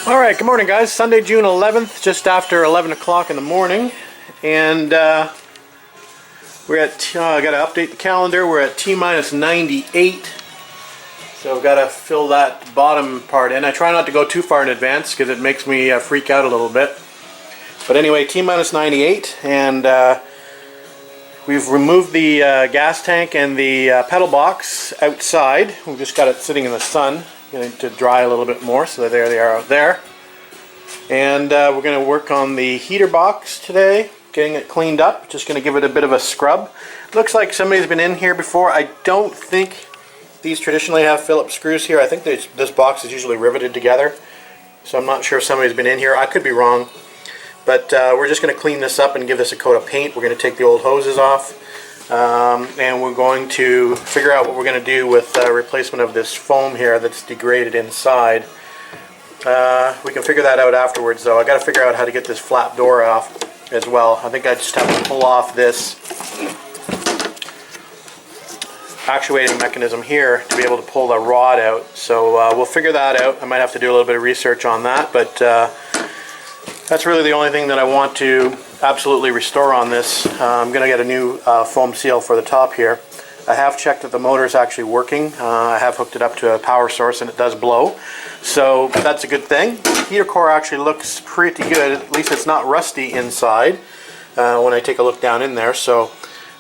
Alright, good morning guys. Sunday, June 11th, just after 11 o'clock in the morning. And we're at, I gotta update the calendar, we're at T-minus 98. So I've gotta fill that bottom part in. I try not to go too far in advance because it makes me freak out a little bit. But anyway, T-minus 98, and we've removed the gas tank and the pedal box outside. We've just got it sitting in the sun, getting to dry a little bit more, so there they are out there. And we're going to work on the heater box today, getting it cleaned up. Just going to give it a bit of a scrub. Looks like somebody's been in here before. I don't think these traditionally have Phillips screws here. I think this box is usually riveted together, so I'm not sure if somebody's been in here. I could be wrong. But we're just going to clean this up and give this a coat of paint. We're going to take the old hoses off, and we're going to figure out what we're going to do with replacement of this foam here that's degraded inside. We can figure that out afterwards, though. I got to figure out how to get this flap door off as well. I think I just have to pull off this actuating mechanism here to be able to pull the rod out. So we'll figure that out. I might have to do a little bit of research on that, but that's really the only thing that I want to absolutely restore on this. I'm going to get a new foam seal for the top here. I have checked that the motor is actually working. I have hooked it up to a power source and it does blow. So that's a good thing. The heater core actually looks pretty good. At least it's not rusty inside when I take a look down in there. So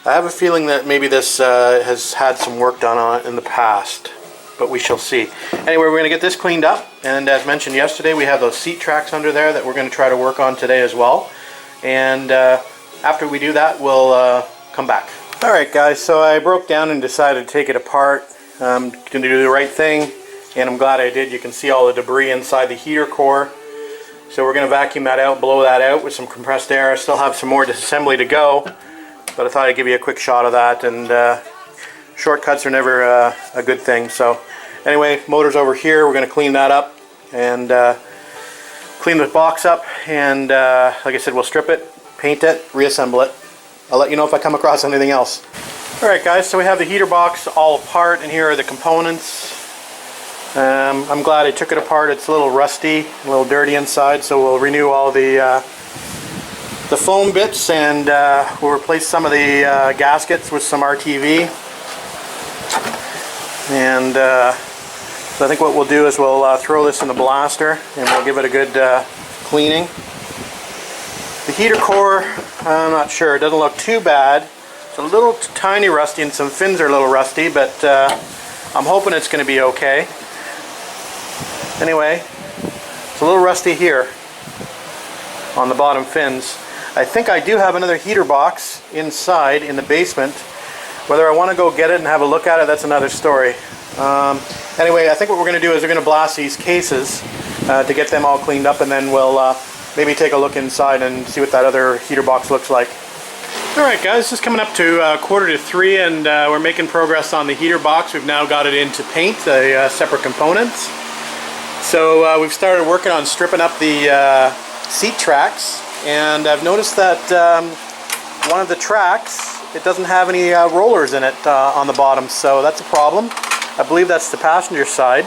I have a feeling that maybe this has had some work done on it in the past. But we shall see. Anyway, we're going to get this cleaned up, and as mentioned yesterday, we have those seat tracks under there that we're going to try to work on today as well. And after we do that, we'll come back. Alright guys, so I broke down and decided to take it apart. I'm going to do the right thing, and I'm glad I did. You can see all the debris inside the heater core. So we're going to vacuum that out, blow that out with some compressed air. I still have some more disassembly to go, but I thought I'd give you a quick shot of that. And shortcuts are never a good thing. So anyway, motor's over here. We're going to clean that up and clean the box up, and like I said, we'll strip it, paint it, reassemble it. I'll let you know if I come across anything else. Alright guys, so we have the heater box all apart, and here are the components. I'm glad I took it apart. It's a little rusty, a little dirty inside, so we'll renew all the foam bits, and we'll replace some of the gaskets with some RTV. And so I think what we'll do is we'll throw this in the blaster and we'll give it a good cleaning. The heater core, I'm not sure, it doesn't look too bad. It's a little tiny rusty and some fins are a little rusty, but I'm hoping it's going to be okay. Anyway, it's a little rusty here on the bottom fins. I think I do have another heater box inside in the basement. Whether I want to go get it and have a look at it, that's another story. Anyway, I think what we're going to do is we're going to blast these cases to get them all cleaned up, and then we'll maybe take a look inside and see what that other heater box looks like. Alright guys, just coming up to 2:45, and we're making progress on the heater box. We've now got it into paint, the separate components. So we've started working on stripping up the seat tracks, and I've noticed that one of the tracks, it doesn't have any rollers in it on the bottom, so that's a problem. I believe that's the passenger side.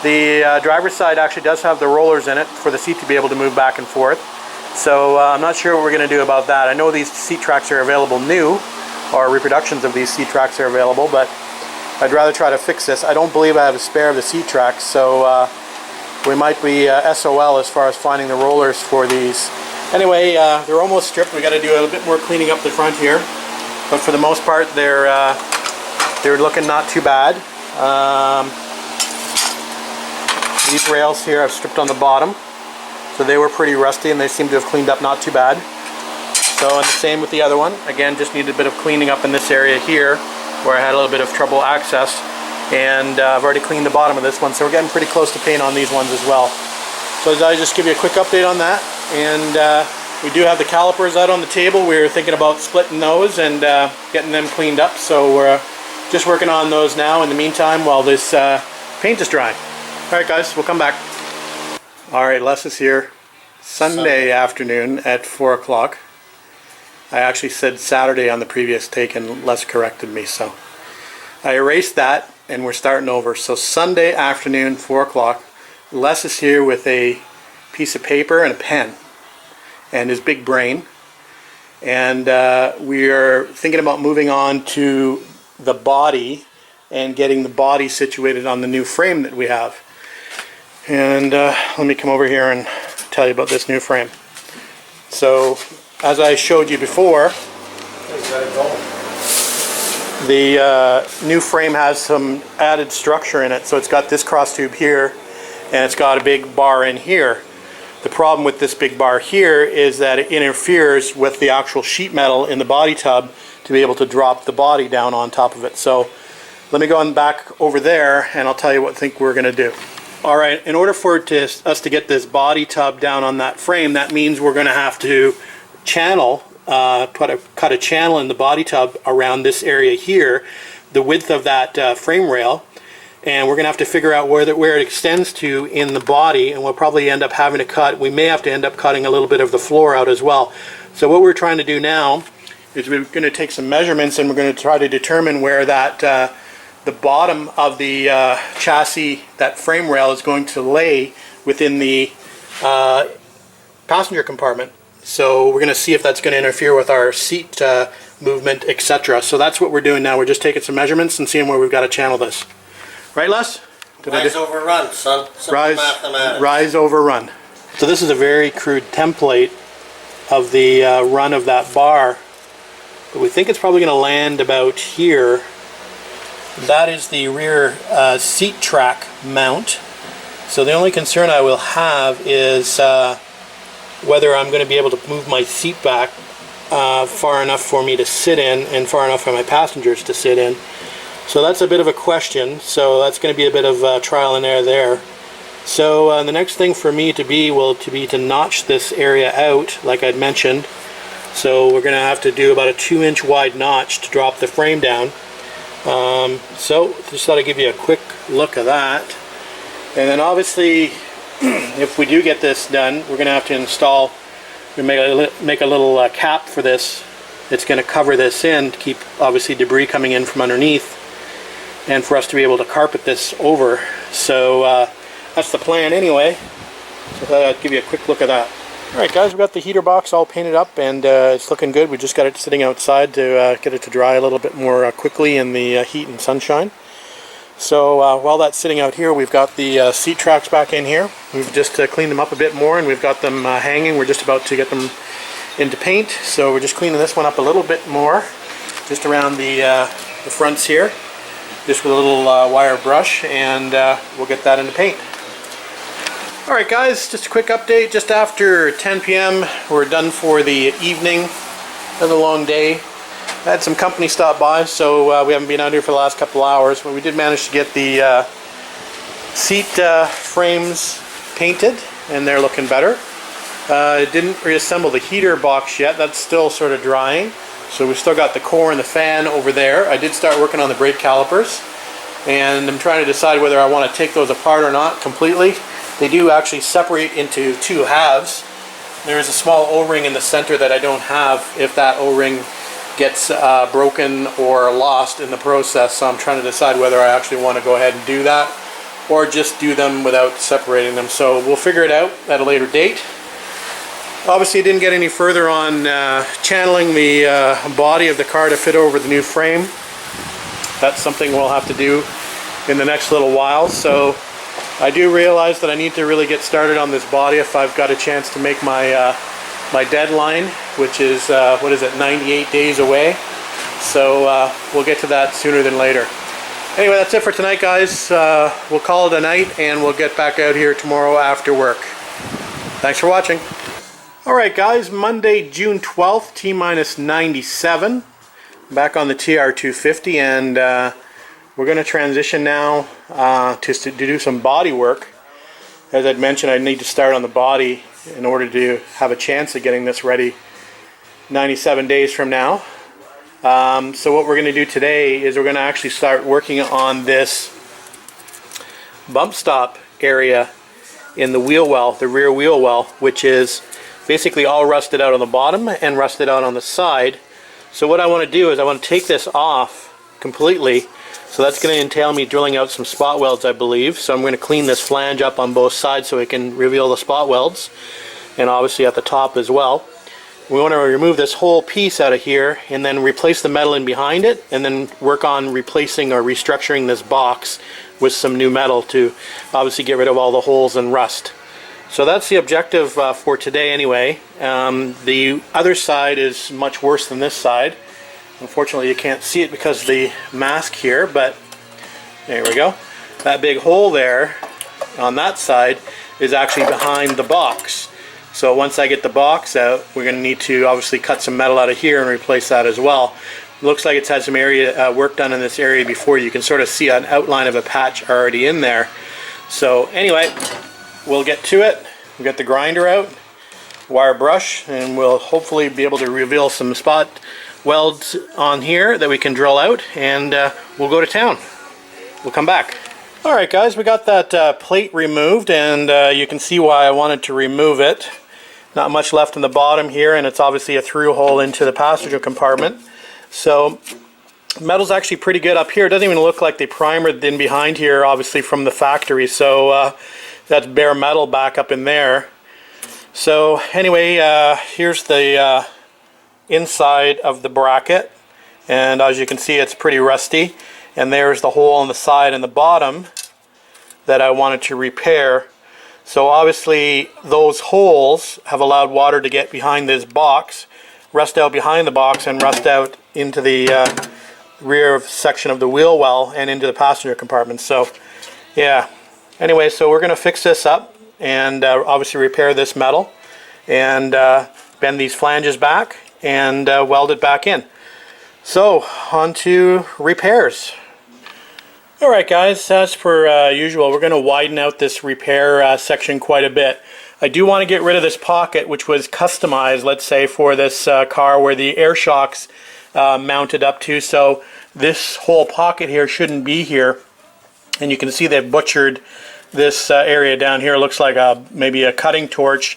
The driver's side actually does have the rollers in it for the seat to be able to move back and forth. So I'm not sure what we're going to do about that. I know these seat tracks are available new, or reproductions of these seat tracks are available, but I'd rather try to fix this. I don't believe I have a spare of the seat tracks, so we might be SOL as far as finding the rollers for these. Anyway, they're almost stripped. We got to do a bit more cleaning up the front here, but for the most part, they're looking not too bad. These rails here I've stripped on the bottom, so they were pretty rusty, and they seem to have cleaned up not too bad. So, and the same with the other one. Again, just needed a bit of cleaning up in this area here where I had a little bit of trouble access, and I've already cleaned the bottom of this one, so we're getting pretty close to paint on these ones as well. So I'll just give you a quick update on that. And we do have the calipers out on the table. We were thinking about splitting those and getting them cleaned up, so we're just working on those now in the meantime while this paint is drying. Alright guys, we'll come back. Alright, Les is here. Sunday afternoon at 4 o'clock. I actually said Saturday on the previous take, and Les corrected me, so I erased that and we're starting over. So Sunday afternoon, 4 o'clock. Les is here with a piece of paper and a pen and his big brain. And we are thinking about moving on to the body and getting the body situated on the new frame that we have. And let me come over here and tell you about this new frame. So, as I showed you before, the new frame has some added structure in it. So it's got this cross tube here, and it's got a big bar in here. The problem with this big bar here is that it interferes with the actual sheet metal in the body tub to be able to drop the body down on top of it. So let me go on back over there and I'll tell you what I think we're going to do. Alright, in order for us to get this body tub down on that frame, that means we're going to have to channel, cut a channel in the body tub around this area here, the width of that frame rail. And we're going to have to figure out where it extends to in the body, and we'll probably end up having to cut, we may have to end up cutting a little bit of the floor out as well. So what we're trying to do now is we're going to take some measurements and we're going to try to determine where that the bottom of the chassis, that frame rail, is going to lay within the passenger compartment. So we're going to see if that's going to interfere with our seat movement, etc. So that's what we're doing now. We're just taking some measurements and seeing where we've got to channel this. Right, Les? Rise over run, son. Rise over run. So this is a very crude template of the run of that bar. But we think it's probably going to land about here. That is the rear seat track mount. So the only concern I will have is whether I'm going to be able to move my seat back far enough for me to sit in and far enough for my passengers to sit in. So that's a bit of a question, so that's going to be a bit of trial and error there. So the next thing for me to be will be to notch this area out, like I'd mentioned. So we're going to have to do about a 2-inch wide notch to drop the frame down. So just thought I'd give you a quick look at that. And then obviously, if we do get this done, we're going to have to install, make a little cap for this. It's going to cover this in to keep obviously debris coming in from underneath, and for us to be able to carpet this over. So that's the plan anyway. So I thought I'd give you a quick look at that. Alright guys, we've got the heater box all painted up and it's looking good. We just got it sitting outside to get it to dry a little bit more quickly in the heat and sunshine. So while that's sitting out here, we've got the seat tracks back in here. We've just cleaned them up a bit more and we've got them hanging. We're just about to get them into paint. So we're just cleaning this one up a little bit more, just around the fronts here. Just with a little wire brush, and we'll get that into paint. Alright guys, just a quick update. Just after 10 p.m. we're done for the evening. Another long day. I had some company stop by, so we haven't been out here for the last couple hours, but we did manage to get the seat frames painted, and they're looking better. Didn't reassemble the heater box yet. That's still sort of drying. So we've still got the core and the fan over there. I did start working on the brake calipers, and I'm trying to decide whether I want to take those apart or not completely. They do actually separate into two halves. There is a small O-ring in the center that I don't have if that O-ring gets broken or lost in the process. So I'm trying to decide whether I actually want to go ahead and do that or just do them without separating them. So we'll figure it out at a later date. Obviously, didn't get any further on channeling the body of the car to fit over the new frame. That's something we'll have to do in the next little while. So I do realize that I need to really get started on this body if I've got a chance to make my my deadline, which is, 98 days away. So we'll get to that sooner than later. Anyway, that's it for tonight, guys. We'll call it a night, and we'll get back out here tomorrow after work. Thanks for watching. Alright guys, Monday, June 12th, T-minus 97. Back on the TR250, and we're going to transition now to do some body work. As I'd mentioned, I need to start on the body in order to have a chance of getting this ready 97 days from now. So what we're going to do today is we're going to actually start working on this bump stop area in the wheel well, the rear wheel well, which is basically all rusted out on the bottom and rusted out on the side. So what I want to do is I want to take this off completely So that's going to entail me drilling out some spot welds, I believe. So I'm going to clean this flange up on both sides so we can reveal the spot welds, and obviously at the top as well. We want to remove this whole piece out of here and then replace the metal in behind it, and then work on replacing or restructuring this box with some new metal to obviously get rid of all the holes and rust. So that's the objective for today anyway. The other side is much worse than this side. Unfortunately you can't see it because of the mask here, but there we go. That big hole there on that side is actually behind the box. So once I get the box out, we're going to need to obviously cut some metal out of here and replace that as well. It looks like it's had some area work done in this area before. You can sort of see an outline of a patch already in there. So anyway, we'll get to it. We'll get the grinder out, wire brush, and we'll hopefully be able to reveal some spot welds on here that we can drill out, and we'll go to town. We'll come back. Alright guys, we got that plate removed, and you can see why I wanted to remove it. Not much left in the bottom here, and it's obviously a through hole into the passenger compartment. So metal's actually pretty good up here. It doesn't even look like they primered in behind here, obviously from the factory. So that's bare metal back up in there. So anyway, here's the inside of the bracket, and as you can see it's pretty rusty, and there's the hole on the side and the bottom that I wanted to repair. So obviously those holes have allowed water to get behind this box, rust out behind the box, and rust out into the rear section of the wheel well and into the passenger compartment. So yeah, anyway, so we're going to fix this up and obviously repair this metal and bend these flanges back and weld it back in. So on to repairs. Alright guys, as per usual, we're going to widen out this repair section quite a bit. I do want to get rid of this pocket, which was customized, let's say, for this car where the air shocks mounted up to. So this whole pocket here shouldn't be here, and you can see they've butchered this area down here. It looks like maybe a cutting torch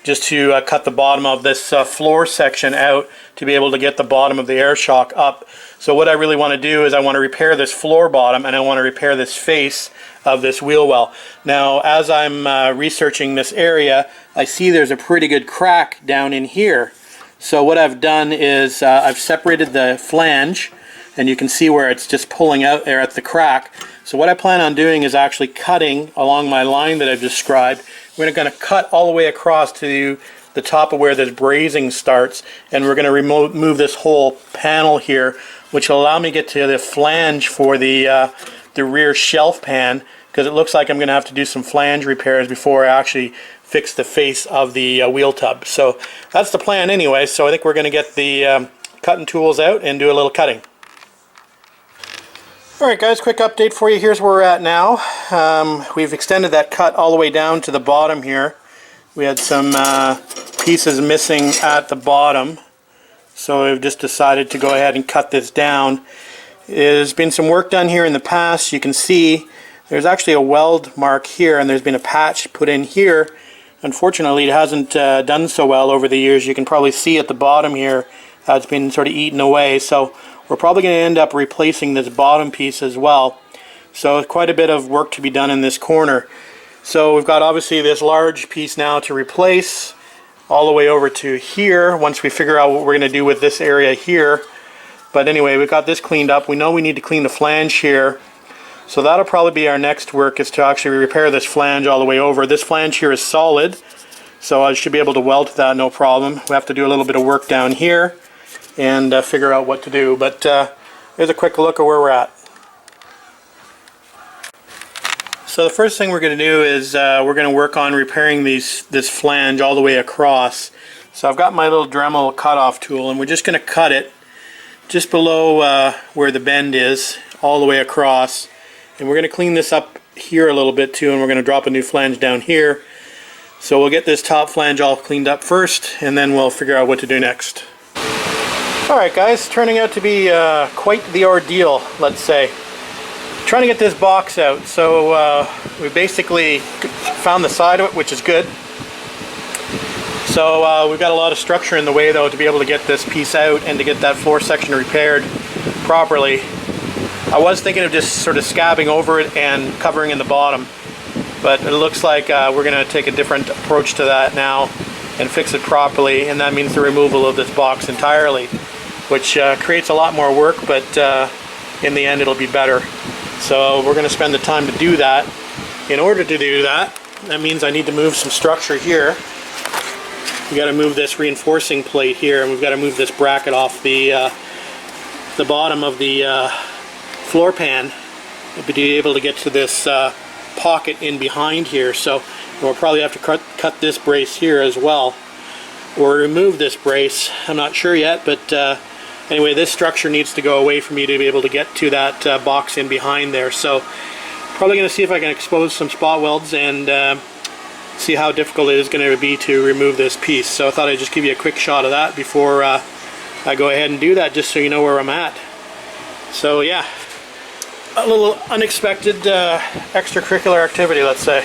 just to cut the bottom of this floor section out to be able to get the bottom of the air shock up. So what I really want to do is I want to repair this floor bottom, and I want to repair this face of this wheel well. Now as I'm researching this area, I see there's a pretty good crack down in here. So what I've done is I've separated the flange, and you can see where it's just pulling out there at the crack. So what I plan on doing is actually cutting along my line that I've described. We're going to cut all the way across to the top of where this brazing starts, and we're going to remove this whole panel here, which will allow me to get to the flange for the rear shelf pan, because it looks like I'm going to have to do some flange repairs before I actually fix the face of the wheel tub. So that's the plan anyway. So I think we're going to get the cutting tools out and do a little cutting. Alright guys, quick update for you. Here's where we're at now. We've extended that cut all the way down to the bottom here. We had some pieces missing at the bottom, so we've just decided to go ahead and cut this down. There's been some work done here in the past. You can see there's actually a weld mark here, and there's been a patch put in here. Unfortunately, it hasn't done so well over the years. You can probably see at the bottom here how it's been sort of eaten away. So we're probably going to end up replacing this bottom piece as well. So quite a bit of work to be done in this corner. So we've got obviously this large piece now to replace all the way over to here once we figure out what we're going to do with this area here. But anyway, we've got this cleaned up. We know we need to clean the flange here. So that'll probably be our next work, is to actually repair this flange all the way over. This flange here is solid, so I should be able to weld to that no problem. We have to do a little bit of work down here and figure out what to do. But here's a quick look at where we're at. So the first thing we're going to do is we're going to work on repairing this flange all the way across. So I've got my little Dremel cutoff tool, and we're just going to cut it just below where the bend is, all the way across. And we're going to clean this up here a little bit too, and we're going to drop a new flange down here. So we'll get this top flange all cleaned up first, and then we'll figure out what to do next. Alright guys, turning out to be quite the ordeal, let's say. Trying to get this box out. So we basically found the side of it, which is good. So we've got a lot of structure in the way though to be able to get this piece out and to get that floor section repaired properly. I was thinking of just sort of scabbing over it and covering in the bottom, but it looks like we're going to take a different approach to that now and fix it properly, and that means the removal of this box entirely, which creates a lot more work, but in the end it'll be better. So we're going to spend the time to do that. In order to do that, that means I need to move some structure here. We got to move this reinforcing plate here, and we've got to move this bracket off the bottom of the floor pan to be able to get to this pocket in behind here. So we'll probably have to cut this brace here as well, or remove this brace. I'm not sure yet, but anyway, this structure needs to go away for me to be able to get to that box in behind there. So probably going to see if I can expose some spot welds and see how difficult it is going to be to remove this piece. So I thought I'd just give you a quick shot of that before I go ahead and do that, just so you know where I'm at. So yeah, a little unexpected extracurricular activity, let's say.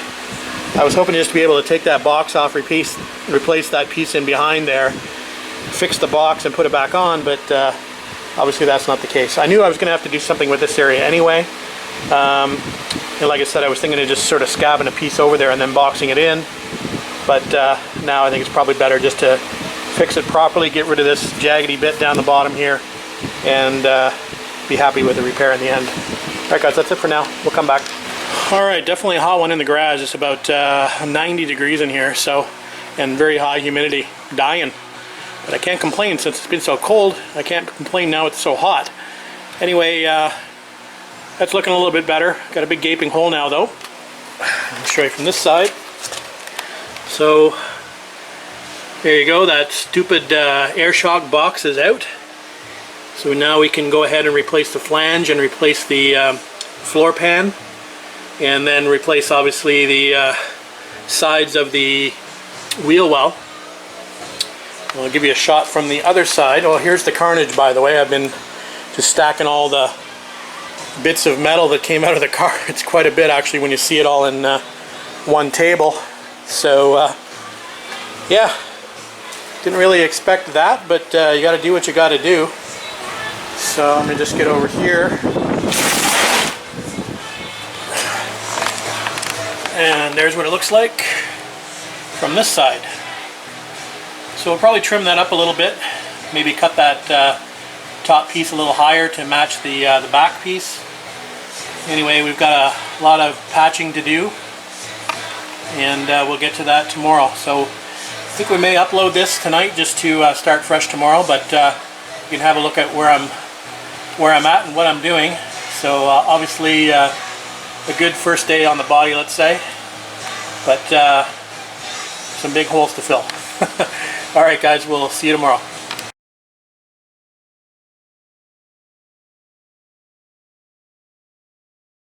I was hoping just to be able to take that box off, replace that piece in behind there, fix the box and put it back on, but obviously that's not the case. I knew I was going to have to do something with this area anyway. And like I said, I was thinking of just sort of scabbing a piece over there and then boxing it in, but now I think it's probably better just to fix it properly, get rid of this jaggedy bit down the bottom here, and be happy with the repair in the end. Alright guys, that's it for now. We'll come back. Alright, definitely a hot one in the garage. It's about 90 degrees in here, so, and very high humidity. Dying. But I can't complain since it's been so cold. I can't complain now it's so hot. Anyway, that's looking a little bit better. Got a big gaping hole now though. I'll show you from this side. So there you go, that stupid air shock box is out. So now we can go ahead and replace the flange and replace the floor pan, and then replace obviously the sides of the wheel well. I'll give you a shot from the other side. Oh, here's the carnage, by the way. I've been just stacking all the bits of metal that came out of the car. It's quite a bit actually when you see it all in one table. So yeah, didn't really expect that, but you got to do what you got to do. So let me just get over here, and there's what it looks like from this side. So we'll probably trim that up a little bit, maybe cut that top piece a little higher to match the back piece. Anyway, we've got a lot of patching to do, and we'll get to that tomorrow. So I think we may upload this tonight just to start fresh tomorrow, but you can have a look at where I'm at and what I'm doing. So obviously a good first day on the body, let's say, but some big holes to fill. Alright guys, we'll see you tomorrow.